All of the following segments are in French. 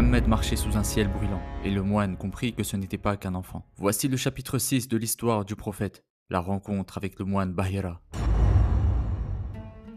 Mohammed marchait sous un ciel brûlant, et le moine comprit que ce n'était pas qu'un enfant. Voici le chapitre 6 de l'histoire du prophète, la rencontre avec le moine Bahira.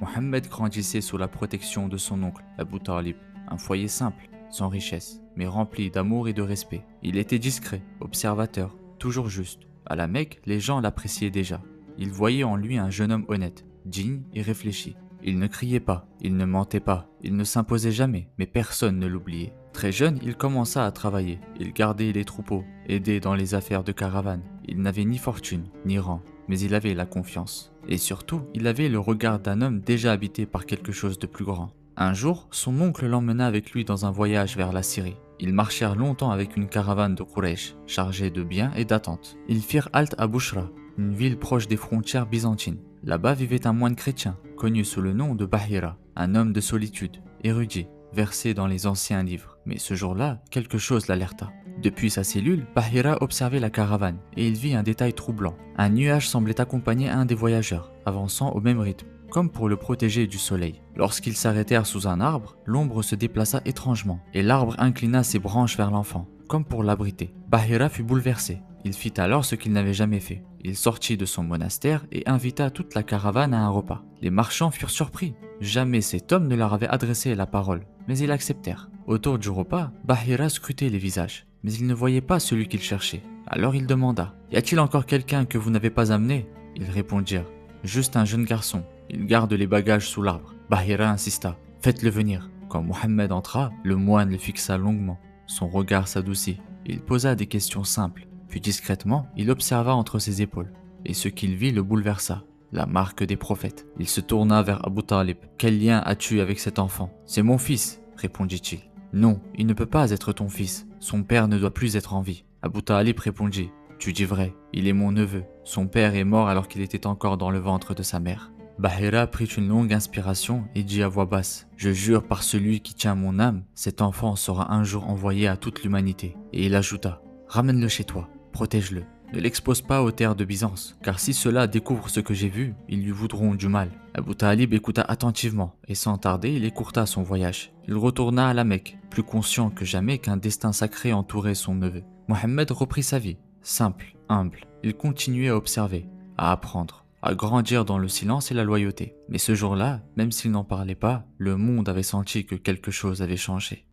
Mohammed grandissait sous la protection de son oncle, Abu Talib, un foyer simple, sans richesse, mais rempli d'amour et de respect. Il était discret, observateur, toujours juste. À la Mecque, les gens l'appréciaient déjà. Ils voyaient en lui un jeune homme honnête, digne et réfléchi. Il ne criait pas, il ne mentait pas, il ne s'imposait jamais, mais personne ne l'oubliait. Très jeune, il commença à travailler. Il gardait les troupeaux, aidait dans les affaires de caravane. Il n'avait ni fortune, ni rang, mais il avait la confiance. Et surtout, il avait le regard d'un homme déjà habité par quelque chose de plus grand. Un jour, son oncle l'emmena avec lui dans un voyage vers la Syrie. Ils marchèrent longtemps avec une caravane de Quraysh, chargée de biens et d'attentes. Ils firent halte à Bouchra, une ville proche des frontières byzantines. Là-bas vivait un moine chrétien, connu sous le nom de Bahira, un homme de solitude, érudit, versé dans les anciens livres. Mais ce jour-là, quelque chose l'alerta. Depuis sa cellule, Bahira observait la caravane et il vit un détail troublant. Un nuage semblait accompagner un des voyageurs, avançant au même rythme, comme pour le protéger du soleil. Lorsqu'ils s'arrêtèrent sous un arbre, l'ombre se déplaça étrangement et l'arbre inclina ses branches vers l'enfant, comme pour l'abriter. Bahira fut bouleversé. Il fit alors ce qu'il n'avait jamais fait. Il sortit de son monastère et invita toute la caravane à un repas. Les marchands furent surpris. Jamais cet homme ne leur avait adressé la parole, mais ils acceptèrent. Autour du repas, Bahira scrutait les visages, mais il ne voyait pas celui qu'il cherchait. Alors il demanda « Y a-t-il encore quelqu'un que vous n'avez pas amené ?» Ils répondirent « Juste un jeune garçon. Il garde les bagages sous l'arbre. » Bahira insista « Faites-le venir. » Quand Mohammed entra, le moine le fixa longuement. Son regard s'adoucit. Il posa des questions simples. Puis discrètement, il observa entre ses épaules. Et ce qu'il vit le bouleversa. La marque des prophètes. Il se tourna vers Abu Talib. « Quel lien as-tu avec cet enfant ?»« C'est mon fils, » répondit-il. « Non, il ne peut pas être ton fils. Son père ne doit plus être en vie. » Abu Talib répondit. « Tu dis vrai, il est mon neveu. Son père est mort alors qu'il était encore dans le ventre de sa mère. » Bahira prit une longue inspiration et dit à voix basse « Je jure par celui qui tient mon âme, cet enfant sera un jour envoyé à toute l'humanité. » Et il ajouta « Ramène-le chez toi, protège-le. Ne l'expose pas aux terres de Byzance, car si ceux-là découvrent ce que j'ai vu, ils lui voudront du mal. » Abu Talib écouta attentivement et sans tarder, il écourta son voyage. Il retourna à la Mecque, plus conscient que jamais qu'un destin sacré entourait son neveu. Mohammed reprit sa vie, simple, humble. Il continuait à observer, à apprendre, à grandir dans le silence et la loyauté. Mais ce jour-là, même s'il n'en parlait pas, le monde avait senti que quelque chose avait changé.